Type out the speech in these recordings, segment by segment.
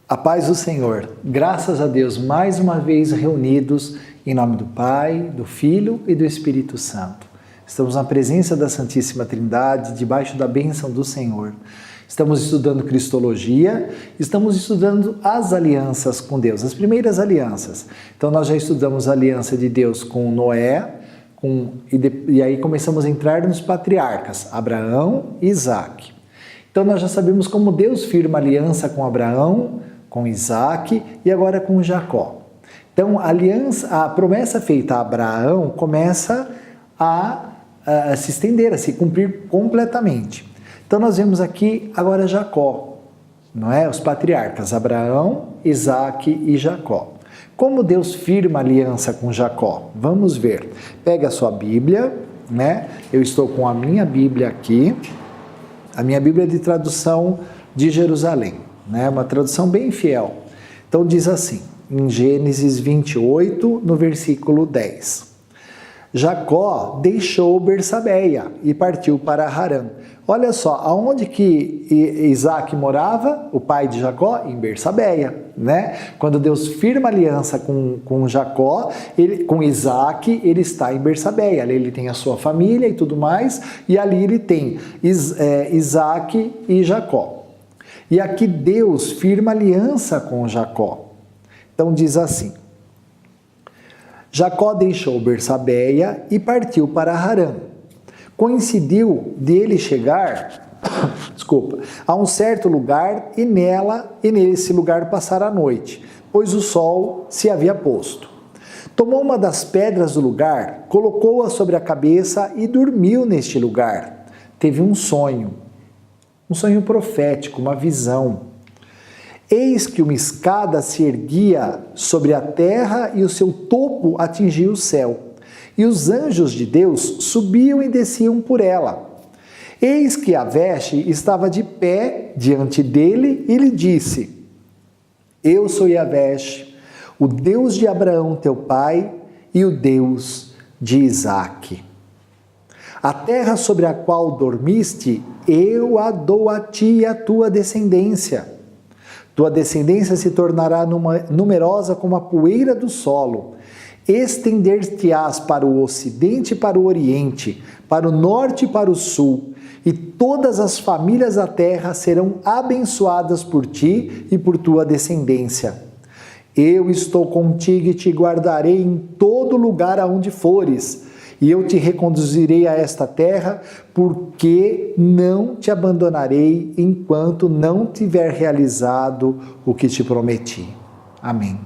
A paz do Senhor, graças a Deus, mais uma vez reunidos em nome do Pai, do Filho e do Espírito Santo. Estamos na presença da Santíssima Trindade, debaixo da bênção do Senhor. Estamos estudando Cristologia, estamos estudando as alianças com Deus, as primeiras alianças. Então nós já estudamos a aliança de Deus com Noé, e aí começamos a entrar nos patriarcas, Abraão e Isaac. Então nós já sabemos como Deus firma aliança com Abraão, com Isaac e agora com Jacó. Então a promessa feita a Abraão começa a se estender, a se cumprir completamente. Então nós vemos aqui agora Jacó, não é? Os patriarcas Abraão, Isaac e Jacó. Como Deus firma aliança com Jacó? Vamos ver. Pega a sua Bíblia, né? Eu estou com a minha Bíblia aqui. A minha Bíblia é de tradução de Jerusalém, né? Uma tradução bem fiel. Então diz assim, em Gênesis 28, no versículo 10. Jacó deixou Bersabeia e partiu para Harã. Olha só, aonde que Isaac morava, o pai de Jacó? Em Bersabeia, né? Quando Deus firma aliança com Jacó, com Isaac, ele está em Bersabeia. Ali ele tem a sua família e tudo mais, e ali ele tem Isaac e Jacó. E aqui Deus firma aliança com Jacó. Então diz assim, Jacó deixou Bersabeia e partiu para Harã. Coincidiu dele chegar, a um certo lugar e nesse lugar passar a noite, pois o sol se havia posto. Tomou uma das pedras do lugar, colocou-a sobre a cabeça e dormiu neste lugar. Teve um sonho profético, uma visão. Eis que uma escada se erguia sobre a terra e o seu topo atingia o céu. E os anjos de Deus subiam e desciam por ela. Eis que Yahvé estava de pé diante dele e lhe disse, Eu sou Yahvé, o Deus de Abraão teu pai e o Deus de Isaque. A terra sobre a qual dormiste, eu a dou a ti e a tua descendência. Tua descendência se tornará numerosa como a poeira do solo. Estender-te-ás para o ocidente e para o oriente, para o norte e para o sul, e todas as famílias da terra serão abençoadas por ti e por tua descendência. Eu estou contigo e te guardarei em todo lugar aonde fores, e eu te reconduzirei a esta terra, porque não te abandonarei enquanto não tiver realizado o que te prometi. Amém.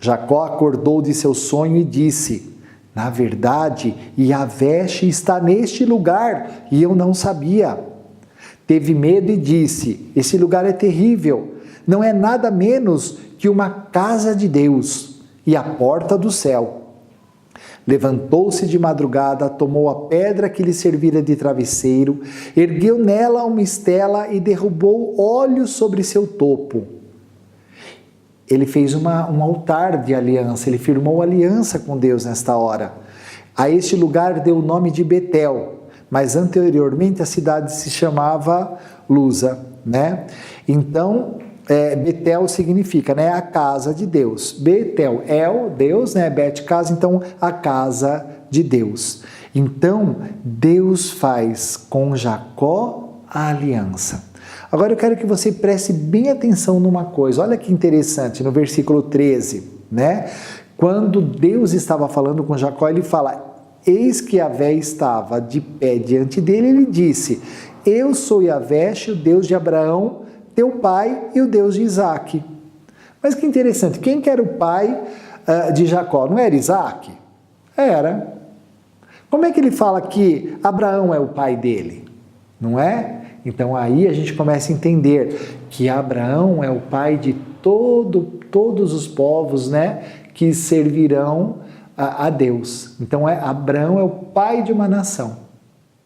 Jacó acordou de seu sonho e disse, na verdade, Yahvé está neste lugar e eu não sabia. Teve medo e disse, esse lugar é terrível, não é nada menos que uma casa de Deus e a porta do céu. Levantou-se de madrugada, tomou a pedra que lhe servira de travesseiro, ergueu nela uma estela e derrubou óleo sobre seu topo. Ele fez um altar de aliança, ele firmou aliança com Deus nesta hora. A este lugar deu o nome de Betel, mas anteriormente a cidade se chamava Luza, né? Então, Betel significa, né, a casa de Deus. Betel, Deus, né, Bet, casa, então a casa de Deus. Então, Deus faz com Jacó a aliança. Agora eu quero que você preste bem atenção numa coisa. Olha que interessante, no versículo 13, né? Quando Deus estava falando com Jacó, ele fala, eis que Yahvé estava de pé diante dele, ele disse, eu sou Yahvé, o Deus de Abraão, teu pai e o Deus de Isaque. Mas que interessante, quem que era o pai de Jacó? Não era Isaque? Era. Como é que ele fala que Abraão é o pai dele? Não é? Então aí a gente começa a entender que Abraão é o pai de todos os povos, né, que servirão a Deus. Então Abraão é o pai de uma nação.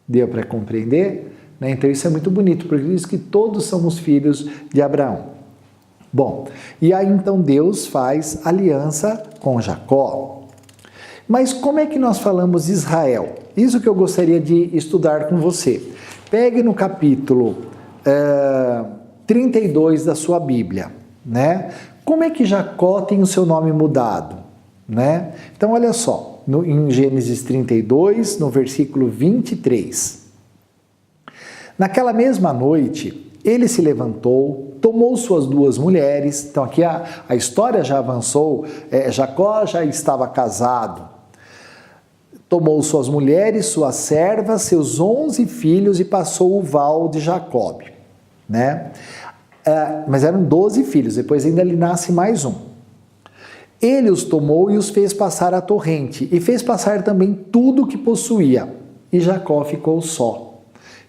Deu para compreender? Então isso é muito bonito, porque diz que todos somos filhos de Abraão. Bom, e aí então Deus faz aliança com Jacó. Mas como é que nós falamos Israel? Isso que eu gostaria de estudar com você. Pegue no capítulo 32 da sua Bíblia. né? Como é que Jacó tem o seu nome mudado, né? Então, olha só, em Gênesis 32, no versículo 23. Naquela mesma noite, ele se levantou, tomou suas 2 mulheres. Então, aqui a história já avançou, Jacó já estava casado. Tomou suas mulheres, suas servas, seus 11 filhos e passou o val de Jacobe, né? Mas eram 12 filhos, depois ainda lhe nasce mais um. Ele os tomou e os fez passar a torrente, e fez passar também tudo o que possuía, e Jacó ficou só.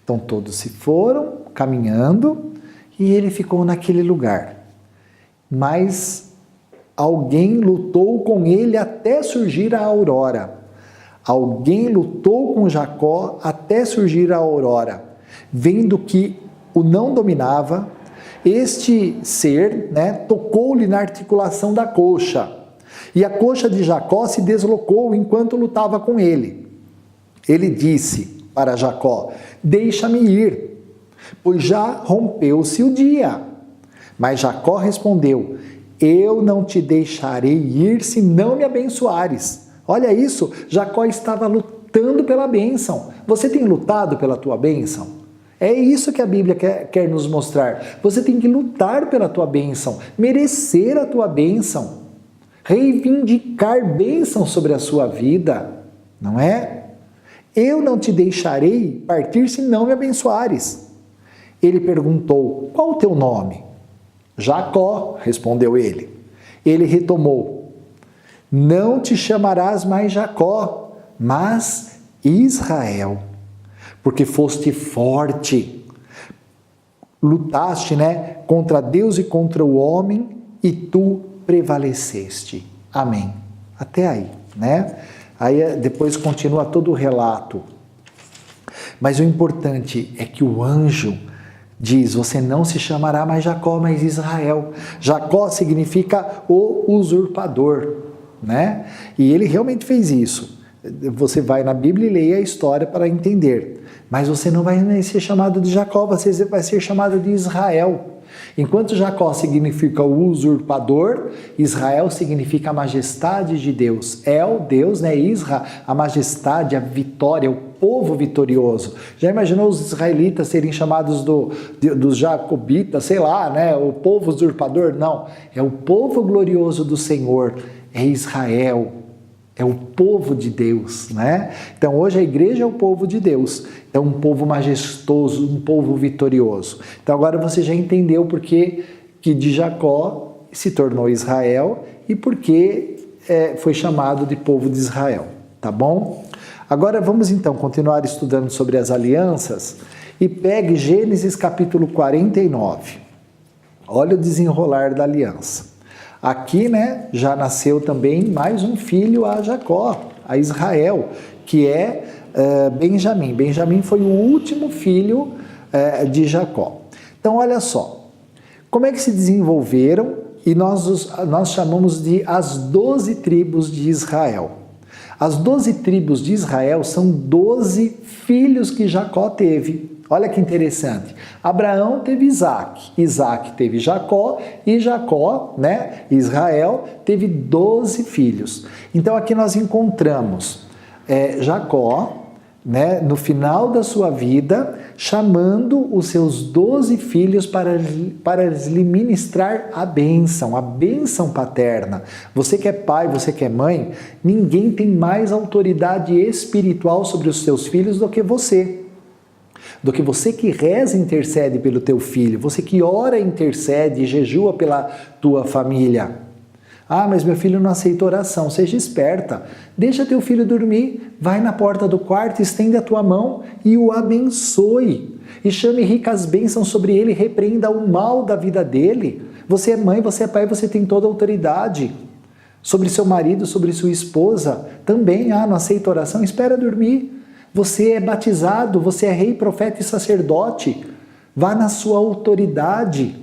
Então todos se foram caminhando, e ele ficou naquele lugar. Mas alguém lutou com ele até surgir a aurora. Alguém lutou com Jacó até surgir a aurora. Vendo que o não dominava, este ser, né, tocou-lhe na articulação da coxa. E a coxa de Jacó se deslocou enquanto lutava com ele. Ele disse para Jacó: deixa-me ir, pois já rompeu-se o dia. Mas Jacó respondeu: eu não te deixarei ir se não me abençoares. Olha isso, Jacó estava lutando pela bênção. Você tem lutado pela tua bênção? É isso que a Bíblia quer nos mostrar. Você tem que lutar pela tua bênção, merecer a tua bênção, reivindicar bênção sobre a sua vida, não é? Eu não te deixarei partir se não me abençoares. Ele perguntou: qual o teu nome? Jacó, respondeu ele. Ele retomou: não te chamarás mais Jacó, mas Israel, porque foste forte, lutaste, né, contra Deus e contra o homem, e tu prevaleceste. Amém. Até aí, né? Aí depois continua todo o relato. Mas o importante é que o anjo diz: você não se chamará mais Jacó, mas Israel. Jacó significa o usurpador, né? E ele realmente fez isso. Você vai na Bíblia e leia a história para entender. Mas você não vai ser chamado de Jacó, você vai ser chamado de Israel. Enquanto Jacó significa o usurpador, Israel significa a majestade de Deus. El, Deus, né? Isra, a majestade, a vitória, o povo vitorioso. Já imaginou os israelitas serem chamados dos jacobitas, sei lá, né? O povo usurpador? Não, é o povo glorioso do Senhor, é Israel. É o povo de Deus, né? Então hoje a igreja é o povo de Deus, é um povo majestoso, um povo vitorioso. Então agora você já entendeu por que de Jacó se tornou Israel e por que foi chamado de povo de Israel, tá bom? Agora vamos então continuar estudando sobre as alianças e pegue Gênesis capítulo 49. Olha o desenrolar da aliança. Aqui, né, já nasceu também mais um filho a Jacó, a Israel, que é Benjamim. Benjamim foi o último filho de Jacó. Então, olha só, como é que se desenvolveram, e nós chamamos de as 12 tribos de Israel. As 12 tribos de Israel são 12 filhos que Jacó teve. Olha que interessante. Abraão teve Isaac, Isaac teve Jacó, e Jacó, né, Israel, teve 12 filhos. Então aqui nós encontramos Jacó, né, no final da sua vida, chamando os seus 12 filhos para lhe ministrar a bênção paterna. Você que é pai, você que é mãe, ninguém tem mais autoridade espiritual sobre os seus filhos do que você. Do que você que reza e intercede pelo teu filho, você que ora, intercede e jejua pela tua família. Ah, mas meu filho não aceita oração. Seja esperta. Deixa teu filho dormir, vai na porta do quarto, estende a tua mão e o abençoe. E chame ricas bênçãos sobre ele, repreenda o mal da vida dele. Você é mãe, você é pai, você tem toda a autoridade. Sobre seu marido, sobre sua esposa, também, não aceita oração, espera dormir. Você é batizado, você é rei, profeta e sacerdote. Vá na sua autoridade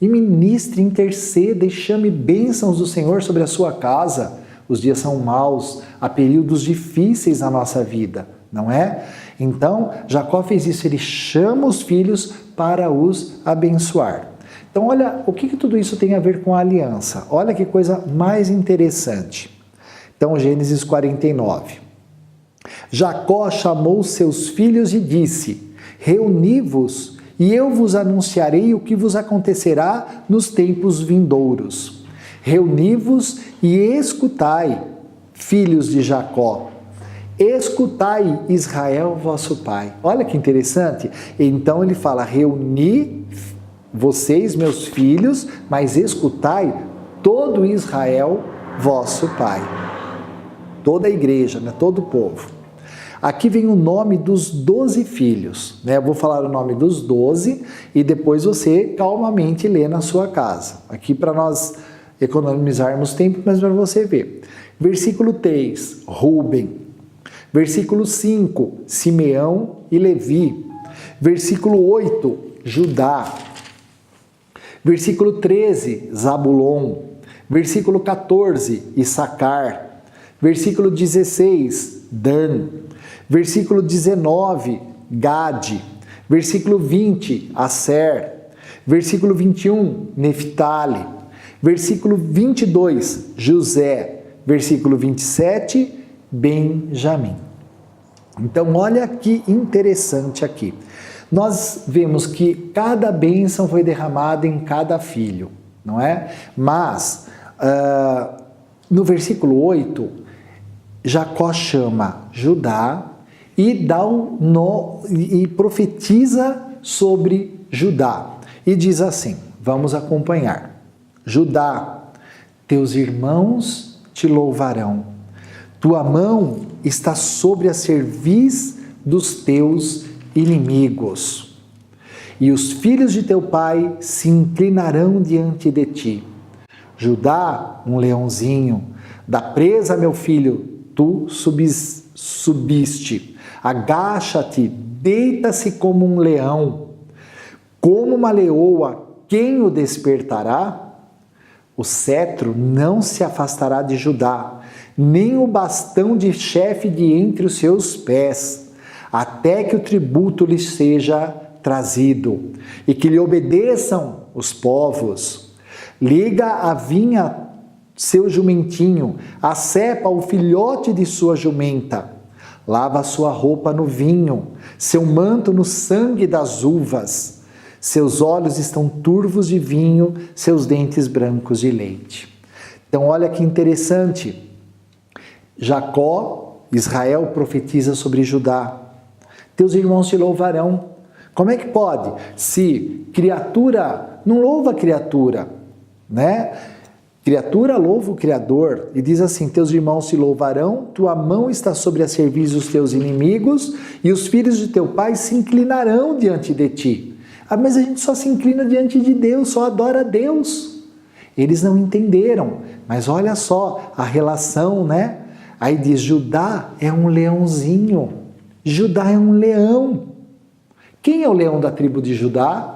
e ministre, interceda e chame bênçãos do Senhor sobre a sua casa. Os dias são maus, há períodos difíceis na nossa vida, não é? Então, Jacó fez isso, ele chama os filhos para os abençoar. Então olha, o que tudo isso tem a ver com a aliança? Olha que coisa mais interessante. Então Gênesis 49. Jacó chamou seus filhos e disse: reuni-vos e eu vos anunciarei o que vos acontecerá nos tempos vindouros. Reuni-vos e escutai, filhos de Jacó. Escutai, Israel, vosso pai. Olha que interessante. Então ele fala: reuni vocês, meus filhos, mas escutai todo Israel, vosso pai. Toda a igreja, né? Todo o povo. Aqui vem o nome dos 12 filhos, né? Eu vou falar o nome dos 12 e depois você calmamente lê na sua casa. Aqui para nós economizarmos tempo, mas para você ver. Versículo 3, Rúben. Versículo 5, Simeão e Levi. Versículo 8, Judá. Versículo 13, Zabulon. Versículo 14, Issacar. Versículo 16, Dan. Versículo 19, Gade. Versículo 20, Aser. Versículo 21, Neftali. Versículo 22, José. Versículo 27, Benjamim. Então, olha que interessante aqui. Nós vemos que cada bênção foi derramada em cada filho, não é? Mas, no versículo 8, Jacó chama Judá e e profetiza sobre Judá. E diz assim, vamos acompanhar. Judá, teus irmãos te louvarão. Tua mão está sobre a cerviz dos teus inimigos. E os filhos de teu pai se inclinarão diante de ti. Judá, um leãozinho, da presa, meu filho, tu subiste. Agacha-te, deita-se como um leão. Como uma leoa, quem o despertará? O cetro não se afastará de Judá, nem o bastão de chefe de entre os seus pés, até que o tributo lhe seja trazido, e que lhe obedeçam os povos. Liga a vinha seu jumentinho, a cepa o filhote de sua jumenta. Lava a sua roupa no vinho, seu manto no sangue das uvas. Seus olhos estão turvos de vinho, seus dentes brancos de leite. Então olha que interessante. Jacó, Israel profetiza sobre Judá. Teus irmãos te louvarão. Como é que pode? Se criatura não louva a criatura, né? Criatura louva o Criador, e diz assim, teus irmãos te louvarão, tua mão está sobre a cerviz dos teus inimigos, e os filhos de teu pai se inclinarão diante de ti. Ah, mas a gente só se inclina diante de Deus, só adora a Deus. Eles não entenderam, mas olha só a relação, né? Aí diz, Judá é um leãozinho, Judá é um leão. Quem é o leão da tribo de Judá?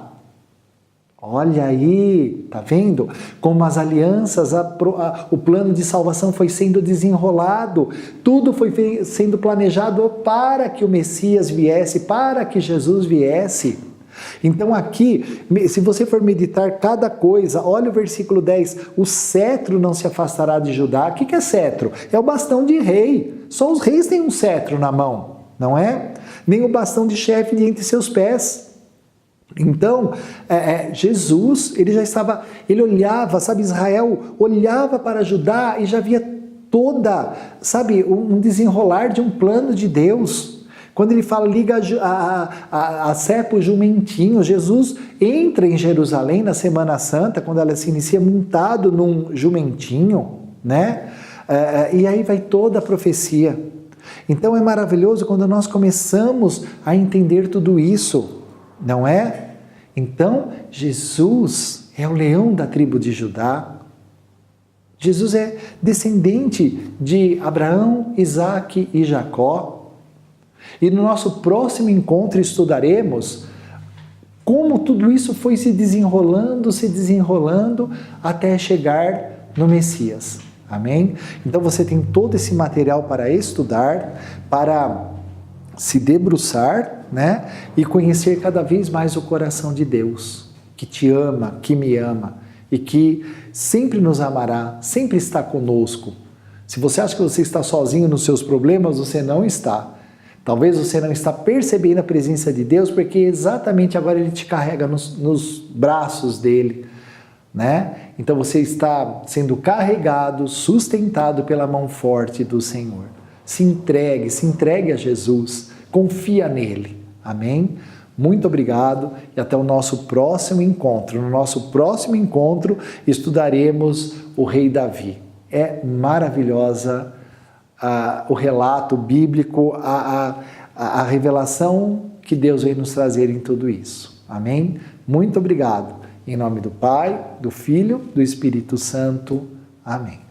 Olha aí, tá vendo? Como as alianças, o plano de salvação foi sendo desenrolado, tudo foi sendo planejado para que o Messias viesse, para que Jesus viesse. Então aqui, se você for meditar cada coisa, olha o versículo 10, o cetro não se afastará de Judá. O que é cetro? É o bastão de rei, só os reis têm um cetro na mão, não é? Nem o bastão de chefe de entre seus pés. Então, Jesus, ele olhava, sabe, Israel olhava para Judá e já via toda, sabe, um desenrolar de um plano de Deus. Quando ele fala, liga a cepa o jumentinho, Jesus entra em Jerusalém na Semana Santa, quando ela se inicia, montado num jumentinho, né? E aí vai toda a profecia. Então é maravilhoso quando nós começamos a entender tudo isso. Não é? Então, Jesus é o leão da tribo de Judá. Jesus é descendente de Abraão, Isaque e Jacó. E no nosso próximo encontro estudaremos como tudo isso foi se desenrolando até chegar no Messias. Amém? Então você tem todo esse material para estudar, para se debruçar, né? E conhecer cada vez mais o coração de Deus. que te ama, que me ama e que sempre nos amará, sempre está conosco. Se você acha que você está sozinho nos seus problemas, você não está. Talvez você não está percebendo a presença de Deus, porque exatamente agora Ele te carrega nos braços dEle, né? Então você está sendo carregado, sustentado pela mão forte do Senhor. Se entregue a Jesus, confia nele. Amém? Muito obrigado e até o nosso próximo encontro. No nosso próximo encontro estudaremos o rei Davi. É maravilhosa o relato bíblico, a revelação que Deus vem nos trazer em tudo isso. Amém? Muito obrigado. Em nome do Pai, do Filho, do Espírito Santo. Amém.